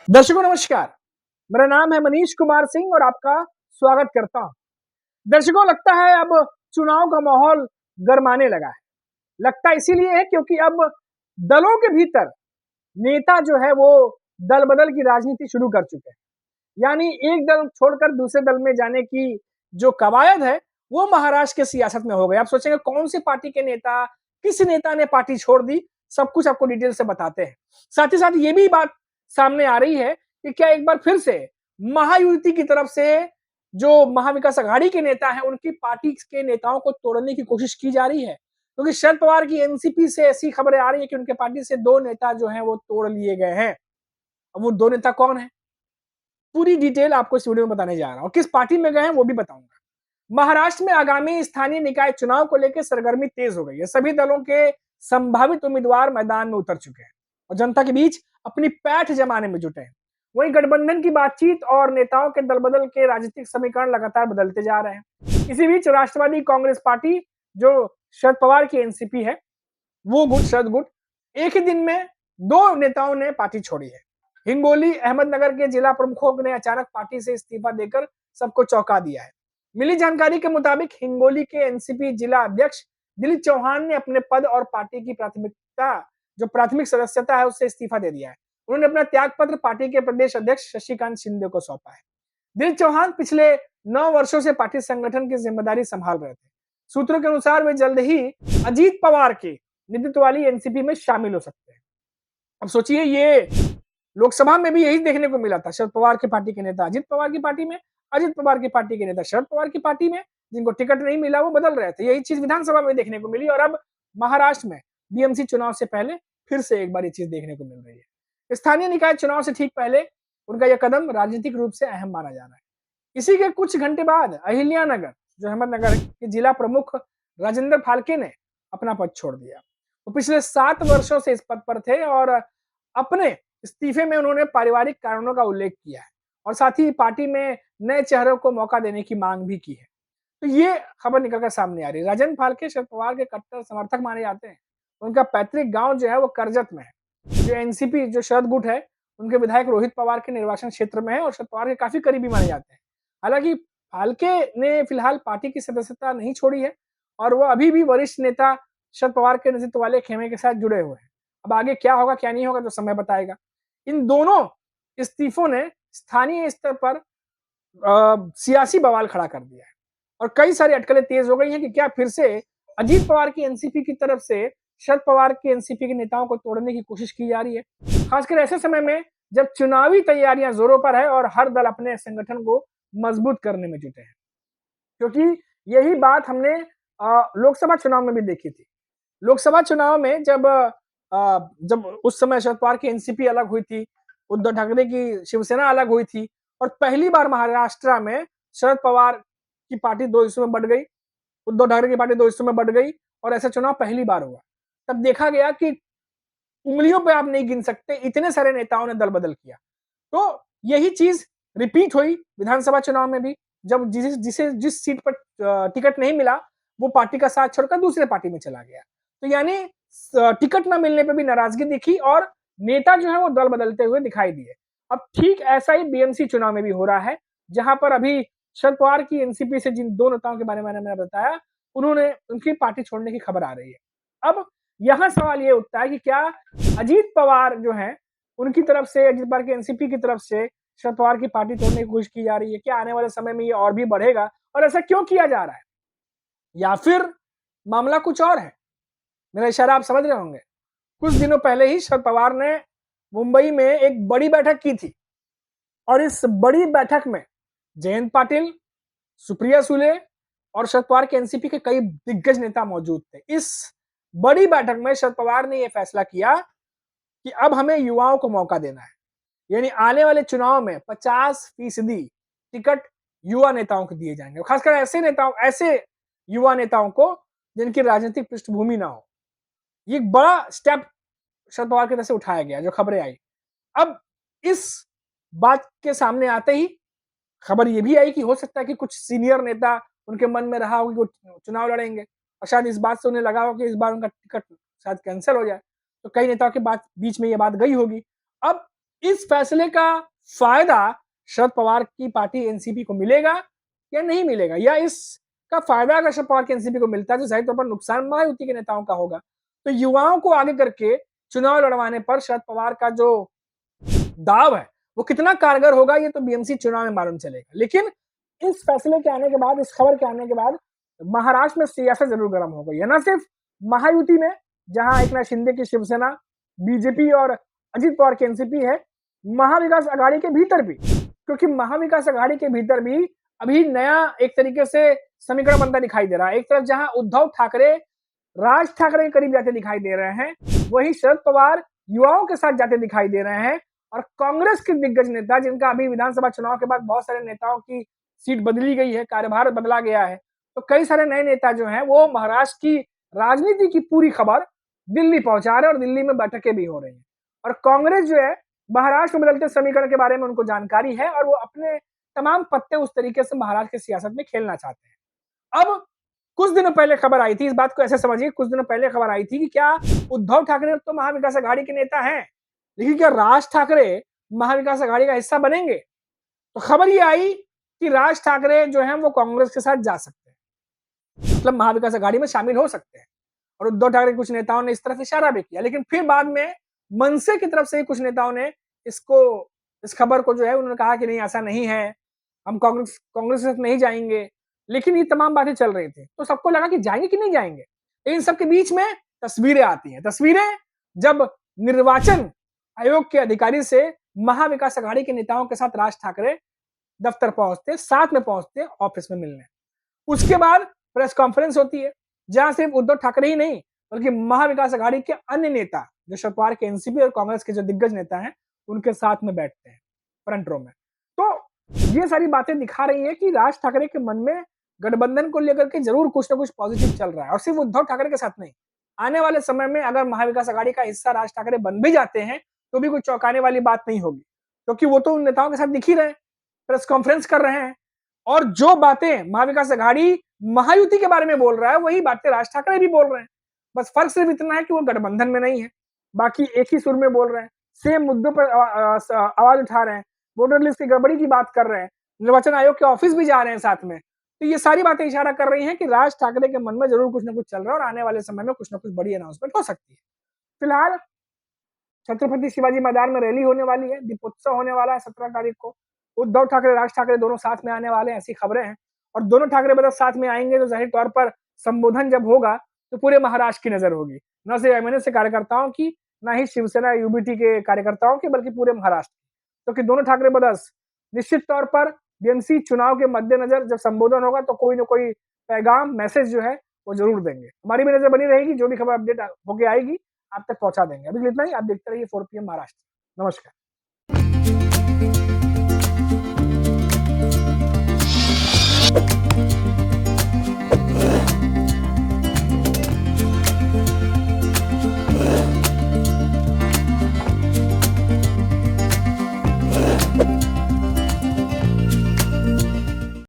दर्शकों नमस्कार। मेरा नाम है मनीष कुमार सिंह और आपका स्वागत करता हूं। दर्शकों लगता है अब चुनाव का माहौल गरमाने लगा है। लगता इसीलिए है क्योंकि अब दलों के भीतर नेता जो है वो दल बदल की राजनीति शुरू कर चुके हैं। यानी एक दल छोड़कर दूसरे दल में जाने की जो कवायद है वो महाराष्ट्र के सियासत में हो गई। आप सोचेंगे कौन सी पार्टी के नेता, किस नेता ने पार्टी छोड़ दी, सब कुछ आपको डिटेल से बताते हैं। साथ ही साथ ये भी बात सामने आ रही है कि क्या एक बार फिर से महायुति की तरफ से जो महाविकास अघाड़ी के नेता हैं उनकी पार्टी के नेताओं को तोड़ने की कोशिश की जा रही है, क्योंकि शरद पवार की एनसीपी से ऐसी खबरें आ रही है कि उनके पार्टी से दो नेता जो हैं वो तोड़ लिए गए हैं। अब वो दो नेता कौन है, पूरी डिटेल आपको इस वीडियो में बताने जा रहा हूं। किस पार्टी में गए हैं वो भी बताऊंगा। महाराष्ट्र में आगामी स्थानीय निकाय चुनाव को लेकर सरगर्मी तेज हो गई है। सभी दलों के संभावित उम्मीदवार मैदान में उतर चुके हैं और जनता के बीच अपनी पैठ जमाने में जुटे हैं। वहीं गठबंधन की बातचीत और नेताओं के दल बदल के राजनीतिक समीकरण लगातार बदलते जा रहे हैं। इसी बीच राष्ट्रवादी कांग्रेस पार्टी जो शरद पवार की एनसीपी है, वो गुट शरद गुट, एक ही दिन में दो नेताओं ने पार्टी छोड़ी है। हिंगोली अहमदनगर के जिला प्रमुखों ने अचानक पार्टी से इस्तीफा देकर सबको चौंका दिया है। मिली जानकारी के मुताबिक हिंगोली के एनसीपी जिला अध्यक्ष दिलीप चौहान ने अपने पद और पार्टी की प्राथमिक सदस्यता है उससे इस्तीफा दे दिया है। उन्होंने अपना त्याग पत्र पार्टी के प्रदेश अध्यक्ष शशिकांत शिंदे को सौंपा है। दिलीप चौहान पिछले 9 वर्षों से पार्टी संगठन की जिम्मेदारी संभाल रहे थे। सूत्रों के अनुसार वे जल्द ही अजीत पवार के नेतृत्व वाली एनसीपी में शामिल हो सकते हैं। अब सोचिए, ये लोकसभा में भी यही देखने को मिला था। शरद पवार की पार्टी के नेता अजीत पवार की पार्टी में, अजीत पवार की पार्टी के नेता शरद पवार की पार्टी में, जिनको टिकट नहीं मिला वो बदल रहे थे। यही चीज विधानसभा में देखने को मिली और अब महाराष्ट्र में बीएमसी चुनाव से पहले फिर से एक बार ये चीज देखने को मिल रही है। स्थानीय निकाय चुनाव से ठीक पहले उनका यह कदम राजनीतिक रूप से अहम माना जा रहा है। इसी के कुछ घंटे बाद अहिल्यानगर, जो अहमदनगर के जिला प्रमुख राजेंद्र फाल्के ने अपना पद छोड़ दिया। वो पिछले 7 वर्षों से इस पद पर थे और अपने इस्तीफे में उन्होंने पारिवारिक कारणों का उल्लेख किया है और साथ ही पार्टी में नए चेहरों को मौका देने की मांग भी की है। तो ये खबर निकलकर सामने आ रही है। राजेंद्र फाल्के शरद पवार के कट्टर समर्थक माने जाते हैं। उनका पैतृक गांव जो है वो करजत में है। जो एनसीपी जो शरद गुट है, उनके विधायक रोहित पवार के निर्वाचन क्षेत्र में है और शरद पवार के काफी करीबी माने जाते हैं। हालांकि फाल्के ने फिलहाल पार्टी की सदस्यता नहीं छोड़ी है और वो अभी भी वरिष्ठ नेता शरद पवार के नेतृत्व वाले खेमे के साथ जुड़े हुए हैं। अब आगे क्या होगा क्या नहीं होगा तो समय बताएगा। इन दोनों इस्तीफों ने स्थानीय स्तर पर सियासी बवाल खड़ा कर दिया है और कई सारी अटकलें तेज हो गई हैं कि क्या फिर से अजीत पवार की एनसीपी की तरफ से शरद पवार की एनसीपी के नेताओं को तोड़ने की कोशिश की जा रही है, खासकर ऐसे समय में जब चुनावी तैयारियां जोरों पर है और हर दल अपने संगठन को मजबूत करने में जुटे हैं। क्योंकि यही बात हमने लोकसभा चुनाव में भी देखी थी। लोकसभा चुनाव में जब उस समय शरद पवार की एनसीपी अलग हुई थी, उद्धव ठाकरे की शिवसेना अलग हुई थी और पहली बार महाराष्ट्र में शरद पवार की पार्टी 2 हिस्सों में बंट गई, उद्धव ठाकरे की पार्टी 2 हिस्सों में बंट गई और ऐसा चुनाव पहली बार हुआ। तब देखा गया कि उंगलियों पे आप नहीं गिन सकते, इतने सारे नेताओं ने दल बदल किया। तो यही चीज रिपीट हुई विधानसभा चुनाव में भी, जब जिस सीट पर टिकट नहीं मिला वो पार्टी का साथ छोड़कर दूसरे पार्टी में चला गया। तो यानी टिकट न मिलने पे भी नाराजगी दिखी और नेता जो है वो दल बदलते हुए दिखाई दिए। अब ठीक ऐसा ही बीएमसी चुनाव में भी हो रहा है, जहां पर अभी शरद पवार की एनसीपी से जिन दो नेताओं के बारे में मैंने बताया, उन्होंने उनकी पार्टी छोड़ने की खबर आ रही है। अब यहाँ सवाल ये उठता है कि क्या अजीत पवार जो है उनकी तरफ से, अजीत पवार की एनसीपी की तरफ से शरद पवार की पार्टी तोड़ने की कोशिश की जा रही है? क्या आने वाले समय में ये और भी बढ़ेगा और ऐसा क्यों किया जा रहा है, या फिर मामला कुछ और है? मेरा इशारा आप समझ रहे होंगे। कुछ दिनों पहले ही शरद पवार ने मुंबई में एक बड़ी बैठक की थी और इस बड़ी बैठक में जयंत पाटिल, सुप्रिया सुले और शरद पवार के एनसीपी के कई दिग्गज नेता मौजूद थे। इस बड़ी बैठक में शरद पवार ने यह फैसला किया कि अब हमें युवाओं को मौका देना है, यानी आने वाले चुनाव में 50% टिकट युवा नेताओं को दिए जाएंगे, खासकर ऐसे युवा नेताओं को जिनकी राजनीतिक पृष्ठभूमि ना हो। ये एक बड़ा स्टेप शरद पवार की तरफ से उठाया गया, जो खबरें आई। अब इस बात के सामने आते ही खबर ये भी आई कि हो सकता है कि कुछ सीनियर नेता उनके मन में रहा हो कि वो चुनाव लड़ेंगे और शायद इस बात से उन्हें लगा हो कि इस बार उनका टिकट शायद कैंसिल हो जाए, तो कई नेताओं के बीच में ये बात गई होगी। अब इस फैसले का फायदा शरद पवार की पार्टी एनसीपी को मिलेगा या नहीं मिलेगा, या इसका फायदा अगर शरद पवार की एनसीपी को मिलता है तो जाहिर तौर पर नुकसान महायुति के नेताओं का होगा। तो युवाओं को आगे करके चुनाव लड़वाने पर शरद पवार का जो दाव है वो कितना कारगर होगा ये तो बीएमसी चुनाव में मालूम चलेगा। लेकिन इस फैसले के आने के बाद, इस खबर के आने के बाद महाराष्ट्र में सियासत जरूर गर्म हो गई है। न सिर्फ महायुति में जहां एकनाथ शिंदे की शिवसेना, बीजेपी और अजित पवार की एनसीपी है, महाविकास आघाड़ी के भीतर भी, क्योंकि महाविकास आघाड़ी के भीतर भी अभी नया एक तरीके से समीकरण बनता दिखाई दे रहा है। एक तरफ जहां उद्धव ठाकरे राज ठाकरे के करीब जाते दिखाई दे रहे हैं, वहीं शरद पवार युवाओं के साथ जाते दिखाई दे रहे हैं और कांग्रेस के दिग्गज नेता, जिनका अभी विधानसभा चुनाव के बाद बहुत सारे नेताओं की सीट बदली गई है, कार्यभार बदला गया है, तो कई सारे नए नेता जो हैं वो महाराष्ट्र की राजनीति की पूरी खबर दिल्ली पहुंचा रहे हैं और दिल्ली में बैठकें भी हो रही हैं। और कांग्रेस जो है महाराष्ट्र में बदलते समीकरण के बारे में उनको जानकारी है और वो अपने तमाम पत्ते उस तरीके से महाराष्ट्र की सियासत में खेलना चाहते हैं। अब कुछ दिनों पहले खबर आई थी, इस बात को ऐसे समझिए, कुछ दिनों पहले खबर आई थी कि क्या उद्धव ठाकरे तो महाविकास आघाड़ी के नेता हैं, लेकिन क्या राज ठाकरे महाविकास आघाड़ी का हिस्सा बनेंगे? तो खबर ये आई कि राज ठाकरे जो हैं वो कांग्रेस के साथ जा सकते हैं, मतलब महाविकास आघाड़ी में शामिल हो सकते हैं। और उद्धव ठाकरे के कुछ नेताओं ने इस तरफ इशारा भी किया, लेकिन फिर बाद में मनसे की तरफ से कुछ नेताओं ने इस खबर को जो है उन्होंने कहा कि नहीं, ऐसा नहीं है, हम कांग्रेस के साथ नहीं जाएंगे। लेकिन ये तमाम बातें चल रही थी तो सबको लगा कि जाएंगे कि नहीं जाएंगे। इन सबके बीच में तस्वीरें आती हैं, तस्वीरें जब निर्वाचन आयोग के अधिकारी से महाविकास आघाड़ी के नेताओं के साथ राज ठाकरे दफ्तर पहुंचते, साथ में पहुंचते ऑफिस में मिलने। उसके बाद प्रेस कॉन्फ्रेंस होती है जहां सिर्फ उद्धव ठाकरे ही नहीं बल्कि महाविकास आघाड़ी के अन्य नेता जो शरद पवार के एनसीपी और कांग्रेस के जो दिग्गज नेता हैं उनके साथ में बैठते हैं फ्रंट रो में। तो ये सारी बातें दिखा रही है कि राज ठाकरे के मन में गठबंधन को लेकर के जरूर कुछ ना कुछ पॉजिटिव चल रहा है। और सिर्फ उद्धव ठाकरे के साथ नहीं, आने वाले समय में अगर महाविकास आघाड़ी का हिस्सा राज ठाकरे बन भी जाते हैं तो भी कोई चौंकाने वाली बात नहीं होगी, क्योंकि वो तो उन नेताओं के साथ दिख ही रहे, प्रेस कॉन्फ्रेंस कर रहे हैं और जो बातें महाविकास आघाड़ी महायुति के बारे में बोल रहा है वही बातें राज ठाकरे भी बोल रहे हैं। बस फर्क सिर्फ इतना है कि वो गठबंधन में नहीं है, बाकी एक ही सुर में बोल रहे हैं, सेम मुद्दों पर आवाज उठा रहे हैं, वोटर लिस्ट की गड़बड़ी की बात कर रहे हैं, निर्वाचन आयोग के ऑफिस भी जा रहे हैं साथ में। तो ये सारी बातें इशारा कर रही हैं कि राज ठाकरे के मन में जरूर कुछ ना कुछ चल रहा है और आने वाले समय में कुछ ना कुछ बड़ी अनाउंसमेंट हो सकती है। फिलहाल छत्रपति शिवाजी मैदान में रैली होने वाली है, दीपोत्सव होने वाला है 17 तारीख को। उद्धव ठाकरे, राज ठाकरे दोनों साथ में आने वाले हैं, ऐसी खबरें हैं। और दोनों ठाकरे ब्रदर्स साथ में आएंगे तो जाहिर तौर पर संबोधन जब होगा तो पूरे महाराष्ट्र की नजर होगी, न सिर्फ एमएनएस के कार्यकर्ताओं की, न ही शिवसेना यूबीटी के कार्यकर्ताओं की, बल्कि पूरे महाराष्ट्र की। क्योंकि दोनों ठाकरे ब्रदर्स निश्चित तौर पर बीएमसी चुनाव के मद्देनजर जब संबोधन होगा तो कोई ना कोई पैगाम, मैसेज जो है वो जरूर देंगे। हमारी भी नजर बनी रहेगी, जो भी खबर अपडेट होके आएगी आप तक पहुंचा देंगे। अभी इतना ही, आप देखते रहिए 4 PM महाराष्ट्र। नमस्कार।